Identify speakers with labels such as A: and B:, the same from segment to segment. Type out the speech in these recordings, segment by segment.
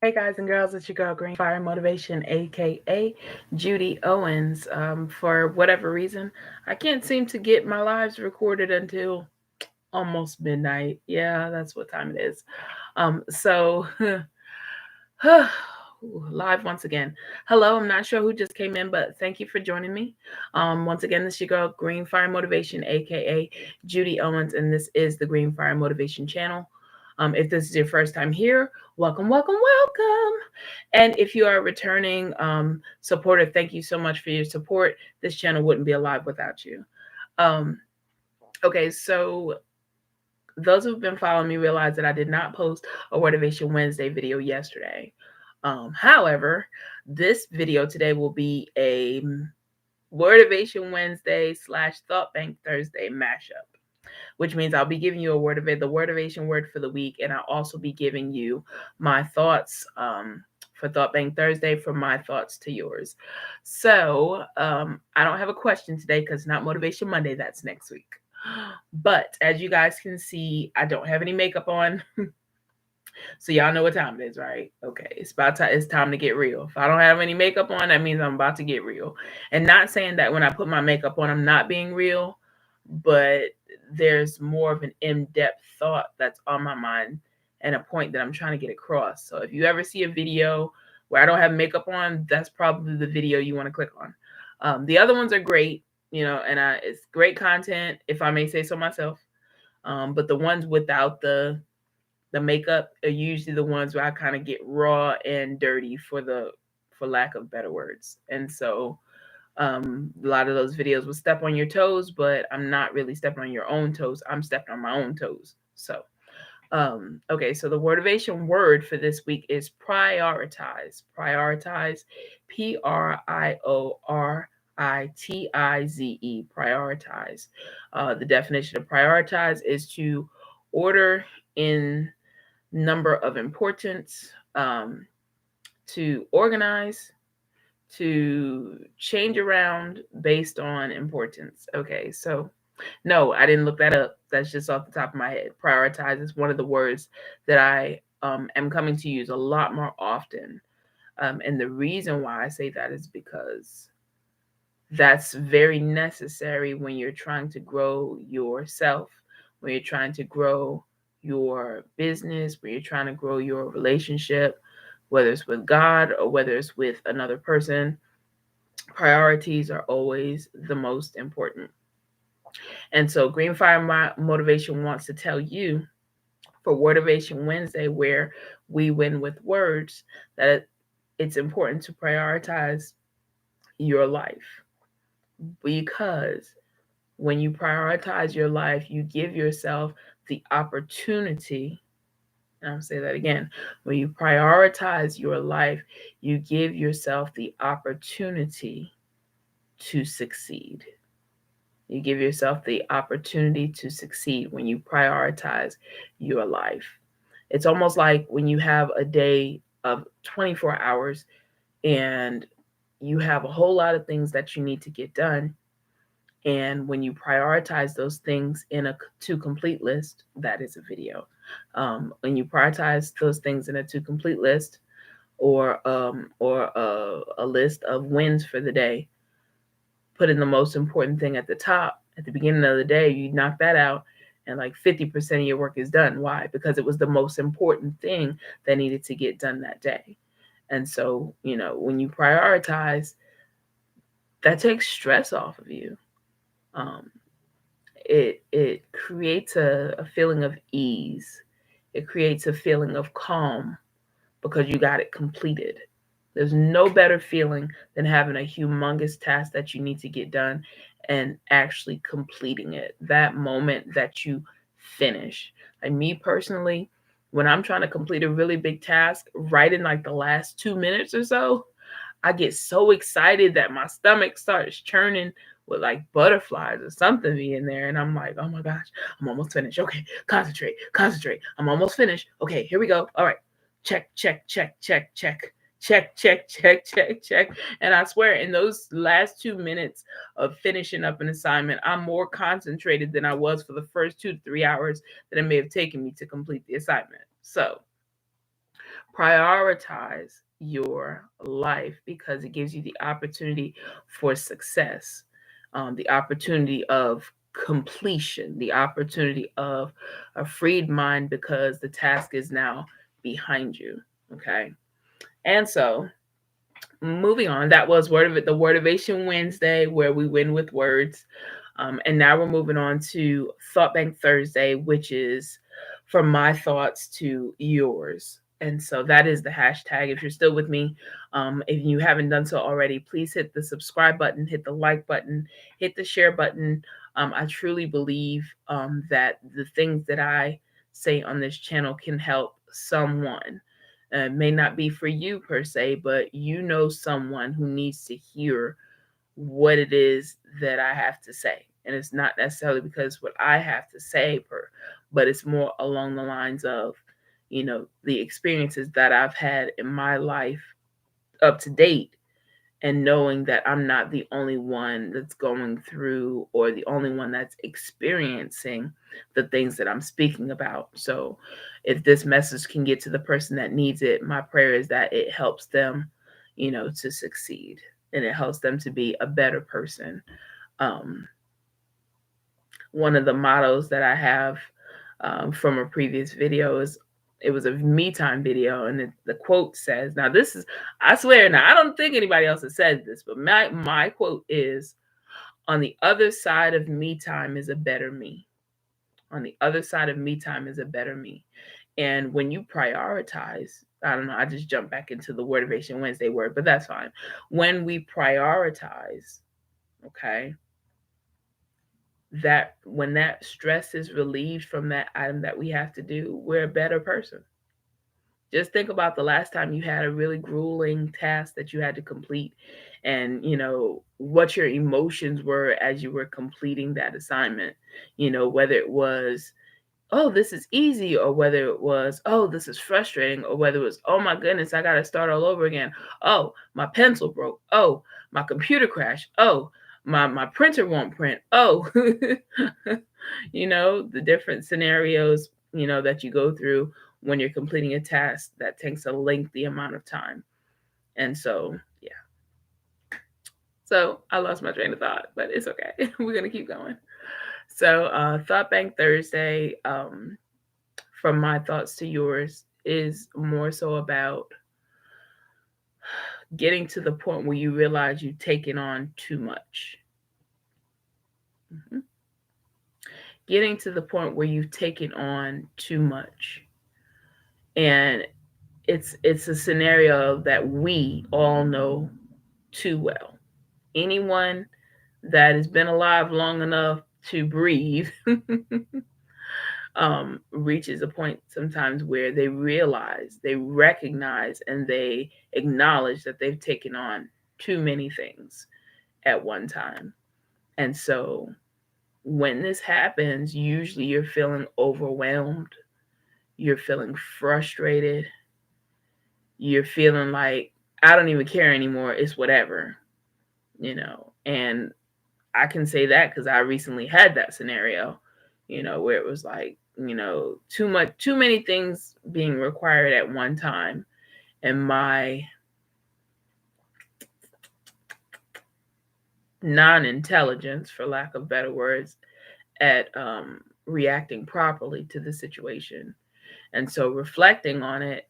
A: Hey guys and girls, it's your girl Green Fire Motivation, aka Judy Owens. For whatever reason, I can't seem to get my lives recorded until almost midnight. Yeah, that's what time it is. So live once again. Hello, I'm not sure who just came in, but thank you for joining me. Once again, this is your girl Green Fire Motivation, aka Judy Owens, and this is the Green Fire Motivation channel. If this is your first time here, welcome, welcome, welcome. And if you are a returning supporter, thank you so much for your support. This channel wouldn't be alive without you. Um, okay, so those who've been following me realize that I did not post a Wordivation Wednesday video yesterday. However, this video today will be a Wordivation Wednesday / Thoughtbank Thursday mashup, which means I'll be giving you a word of it, the Wordivation word for the week, and I'll also be giving you my thoughts for Thoughtbank Thursday, from my thoughts to yours. So I don't have a question today because it's not Motivation Monday. That's next week. But as you guys can see, I don't have any makeup on. So y'all know what time it is, right? Okay, it's time to get real. If I don't have any makeup on, that means I'm about to get real. And not saying that when I put my makeup on, I'm not being real, but there's more of an in-depth thought that's on my mind and a point that I'm trying to get across. So if you ever see a video where I don't have makeup on, that's probably the video you want to click on. The other ones are great, and it's great content, if I may say so myself. But the ones without the makeup are usually the ones where I kind of get raw and dirty, for lack of better words. And so a lot of those videos will step on your toes, but I'm not really stepping on your own toes. I'm stepping on my own toes. So okay, so the Wordivation word for this week is prioritize. Prioritize, prioritize. Prioritize. The definition of prioritize is to order in number of importance, to organize, to change around based on importance. Okay, so no, I didn't look that up. That's just off the top of my head. Prioritize is one of the words that I am coming to use a lot more often. And the reason why I say that is because that's very necessary when you're trying to grow yourself, when you're trying to grow your business, when you're trying to grow your relationship, whether it's with God or whether it's with another person. Priorities are always the most important. And so Green Fire Motivation wants to tell you for Wordivation Wednesday, where we win with words, that it's important to prioritize your life, because when you prioritize your life, you give yourself the opportunity. And I'll say that again. When you prioritize your life, you give yourself the opportunity to succeed. You give yourself the opportunity to succeed when you prioritize your life. It's almost like when you have a day of 24 hours and you have a whole lot of things that you need to get done. And when you prioritize those things in a to complete list, that is a video. When you prioritize those things in a to complete list, or a list of wins for the day, put in the most important thing at the top at the beginning of the day, you knock that out, and like 50% of your work is done. Why? Because it was the most important thing that needed to get done that day. And so, when you prioritize, that takes stress off of you. It creates a feeling of ease. It creates a feeling of calm because you got it completed. There's no better feeling than having a humongous task that you need to get done and actually completing it. That moment that you finish. Like me personally, when I'm trying to complete a really big task, right in like the last 2 minutes or so, I get so excited that my stomach starts churning with like butterflies or something being there. And I'm like, oh my gosh, I'm almost finished. Okay, concentrate. I'm almost finished. Okay, here we go. All right. Check. And I swear, in those last 2 minutes of finishing up an assignment, I'm more concentrated than I was for the first 2 to 3 hours that it may have taken me to complete the assignment. So Prioritize your life because it gives you the opportunity for success, the opportunity of completion, the opportunity of a freed mind because the task is now behind you. Okay. And so moving on, that was the Wordivation Wednesday, where we win with words. And now we're moving on to Thought Bank Thursday, which is from my thoughts to yours. And so that is the hashtag. If you're still with me, if you haven't done so already, please hit the subscribe button, hit the like button, hit the share button. I truly believe that the things that I say on this channel can help someone. May not be for you per se, but you know someone who needs to hear what it is that I have to say. And it's not necessarily because what I have to say, but it's more along the lines of, the experiences that I've had in my life up to date, and knowing that I'm not the only one that's going through or the only one that's experiencing the things that I'm speaking about. So if this message can get to the person that needs it, my prayer is that it helps them, to succeed, and it helps them to be a better person. One of the mottos that I have from a previous video is, it was a me time video, and the quote says, now this is, I swear, now I don't think anybody else has said this, but my quote is, on the other side of me time is a better me. On the other side of me time is a better me. And when you prioritize, I don't know, I just jumped back into the Wordivation Wednesday word, but that's fine. When we prioritize, okay, that when that stress is relieved from that item that we have to do, we're a better person. Just think about the last time you had a really grueling task that you had to complete, and what your emotions were as you were completing that assignment. Whether it was, oh, this is easy, or whether it was, oh, this is frustrating, or whether it was, oh my goodness, I got to start all over again. Oh, my pencil broke. Oh, my computer crashed. Oh, my printer won't print. Oh, the different scenarios, that you go through when you're completing a task that takes a lengthy amount of time. And so, yeah. So I lost my train of thought, but it's okay. We're going to keep going. So Thought Bank Thursday, from my thoughts to yours, is more so about getting to the point where you realize you've taken on too much. Getting to the point where you've taken on too much. And it's a scenario that we all know too well. Anyone that has been alive long enough to breathe reaches a point sometimes where they realize, they recognize, and they acknowledge that they've taken on too many things at one time. And so when this happens, usually you're feeling overwhelmed, you're feeling frustrated, you're feeling like, I don't even care anymore, it's whatever, and I can say that because I recently had that scenario, where it was like, too many things being required at one time, and my non-intelligence, for lack of better words, at reacting properly to the situation. And so reflecting on it,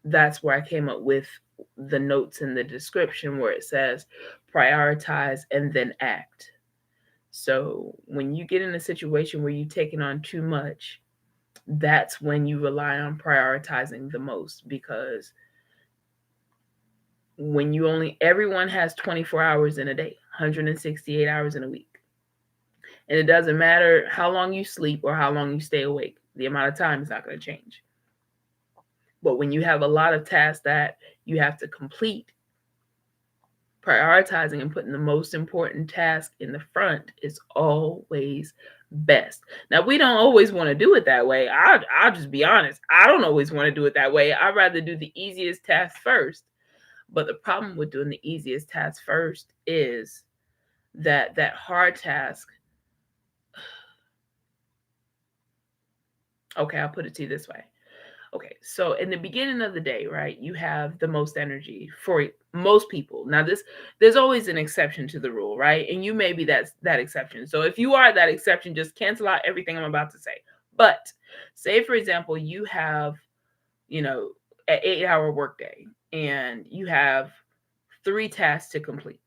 A: that's where I came up with the notes in the description where it says prioritize and then act. So when you get in a situation where you've taken on too much, that's when you rely on prioritizing the most, because when everyone has 24 hours in a day, 168 hours in a week. And it doesn't matter how long you sleep or how long you stay awake. The amount of time is not going to change. But when you have a lot of tasks that you have to complete, prioritizing and putting the most important task in the front is always best. Now, we don't always want to do it that way. I'll just be honest. I don't always want to do it that way. I'd rather do the easiest task first. But the problem with doing the easiest task first is that hard task. Okay, I'll put it to you this way. Okay, so in the beginning of the day, right, you have the most energy for most people. Now, there's always an exception to the rule, right? And you may be that exception. So if you are that exception, just cancel out everything I'm about to say. But say, for example, you have, an 8-hour workday and you have 3 tasks to complete.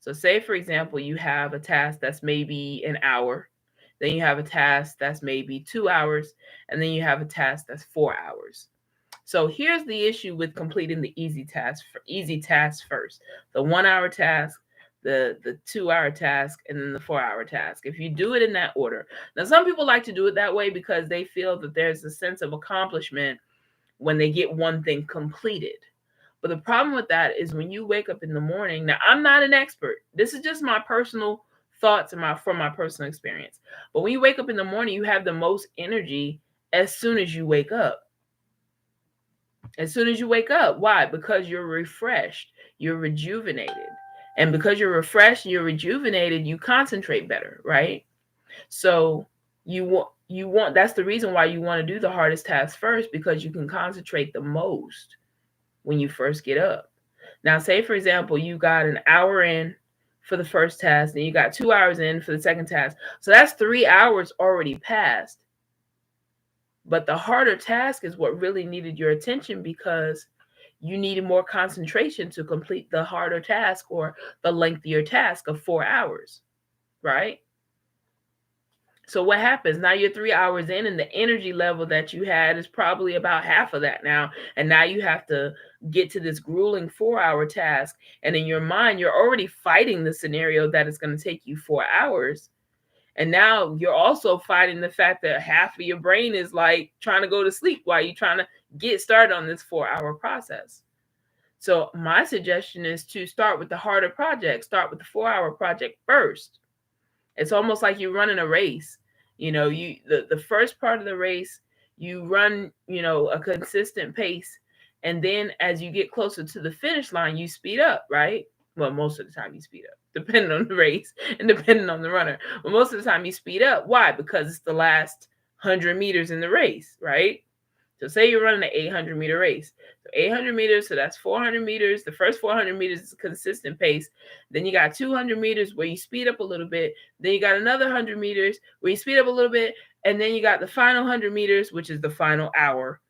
A: So say, for example, you have a task that's maybe an hour, then you have a task that's maybe 2 hours, and then you have a task that's 4 hours. So here's the issue with completing the easy tasks first. The 1 hour task, the 2 hour task, and then the 4 hour task. If you do it in that order. Now some people like to do it that way because they feel that there's a sense of accomplishment when they get one thing completed. But the problem with that is when you wake up in the morning. Now, I'm not an expert. This is just my personal thoughts and from my personal experience. But when you wake up in the morning, you have the most energy as soon as you wake up. As soon as you wake up. Why? Because you're refreshed, you're rejuvenated. And because you're refreshed, you're rejuvenated, you concentrate better, right? So you want that's the reason why you want to do the hardest task first, because you can concentrate the most when you first get up. Now, say for example, you got an hour in for the first task, and you got 2 hours in for the second task. So that's 3 hours already passed. But the harder task is what really needed your attention, because you needed more concentration to complete the harder task or the lengthier task of 4 hours, right? So what happens? Now you're 3 hours in, and the energy level that you had is probably about half of that now. And now you have to get to this grueling 4 hour task. And in your mind, you're already fighting the scenario that is going to take you 4 hours. And now you're also fighting the fact that half of your brain is like trying to go to sleep while you're trying to get started on this 4 hour process. So my suggestion is to start with the harder project. Start with the 4 hour project first. It's almost like you're running a race. The first part of the race, you run, a consistent pace. And then as you get closer to the finish line, you speed up, right? Well, most of the time you speed up, depending on the race and depending on the runner. But most of the time you speed up. Why? Because it's the last 100 meters in the race, right? So say you're running an 800-meter race. So 800 meters, so that's 400 meters. The first 400 meters is a consistent pace. Then you got 200 meters where you speed up a little bit. Then you got another 100 meters where you speed up a little bit. And then you got the final 100 meters, which is the final hour.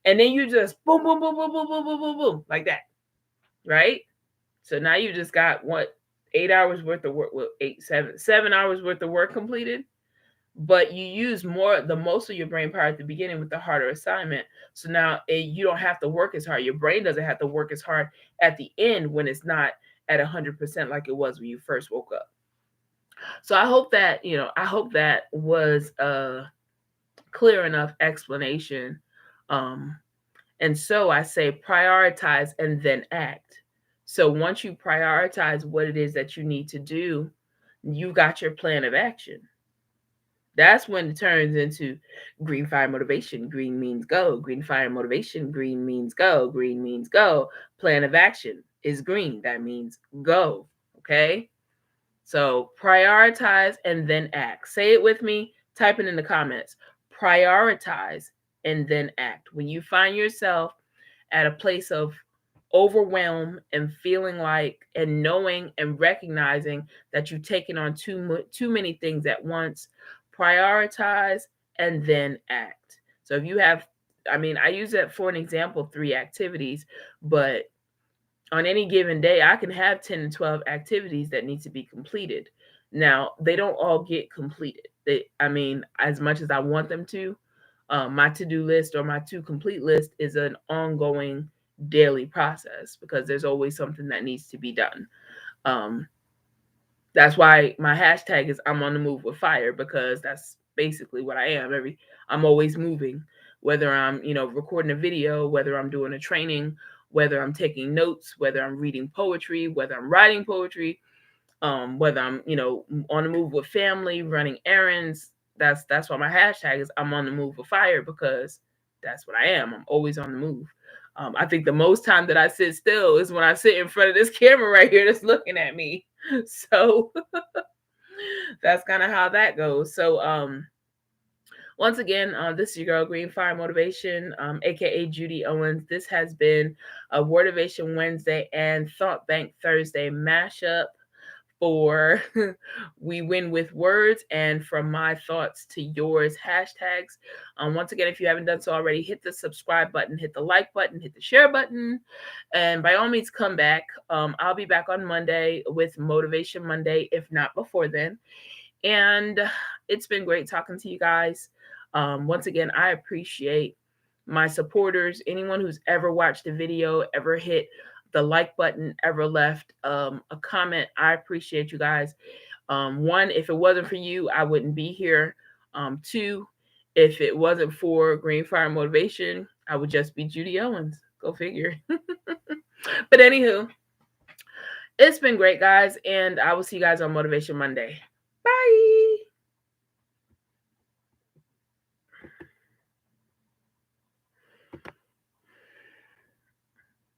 A: And then you just boom, boom, boom, boom, boom, boom, boom, boom, boom, like that, right? So now you just got 8 hours worth of work, 7 hours worth of work completed. But you use the most of your brain power at the beginning with the harder assignment. So now you don't have to work as hard. Your brain doesn't have to work as hard at the end when it's not at 100% like it was when you first woke up. So I hope that was a clear enough explanation. And so I say prioritize and then act. So once you prioritize what it is that you need to do, you got your plan of action. That's when it turns into green fire motivation. Green means go. Green fire motivation. Green means go. Green means go. Plan of action is green. That means go. Okay. So prioritize and then act. Say it with me. Type it in the comments. Prioritize and then act. When you find yourself at a place of overwhelm and feeling like and knowing and recognizing that you've taken on too many things at once, prioritize and then act. So if you have, I use that for an example, 3 activities, but on any given day, I can have 10 and 12 activities that need to be completed. Now, they don't all get completed. As much as I want them to, my to-do list or my to complete list is an ongoing daily process because there's always something that needs to be done. That's why my hashtag is I'm on the move with fire, because that's basically what I am. I'm always moving, whether I'm, recording a video, whether I'm doing a training, whether I'm taking notes, whether I'm reading poetry, whether I'm writing poetry, whether I'm, on the move with family, running errands. That's why my hashtag is I'm on the move with fire, because that's what I am. I'm always on the move. I think the most time that I sit still is when I sit in front of this camera right here that's looking at me. So that's kind of how that goes. So Once again, this is your girl, Green Fire Motivation, aka Judy Owens. This has been a Wordivation Wednesday and Thought Bank Thursday mashup for We Win with Words, and from my thoughts to yours hashtags. Once again, if you haven't done so already, hit the subscribe button, hit the like button, hit the share button, and by all means come back. I'll be back on Monday with Motivation Monday, if not before then. And it's been great talking to you guys. Once again, I appreciate my supporters, anyone who's ever watched a video, ever hit the like button, ever left a comment. I appreciate you guys. One, if it wasn't for you, I wouldn't be here. Two, if it wasn't for Green Fire Motivation, I would just be Judy Owens. Go figure. But anywho, it's been great, guys, and I will see you guys on Motivation Monday. Bye.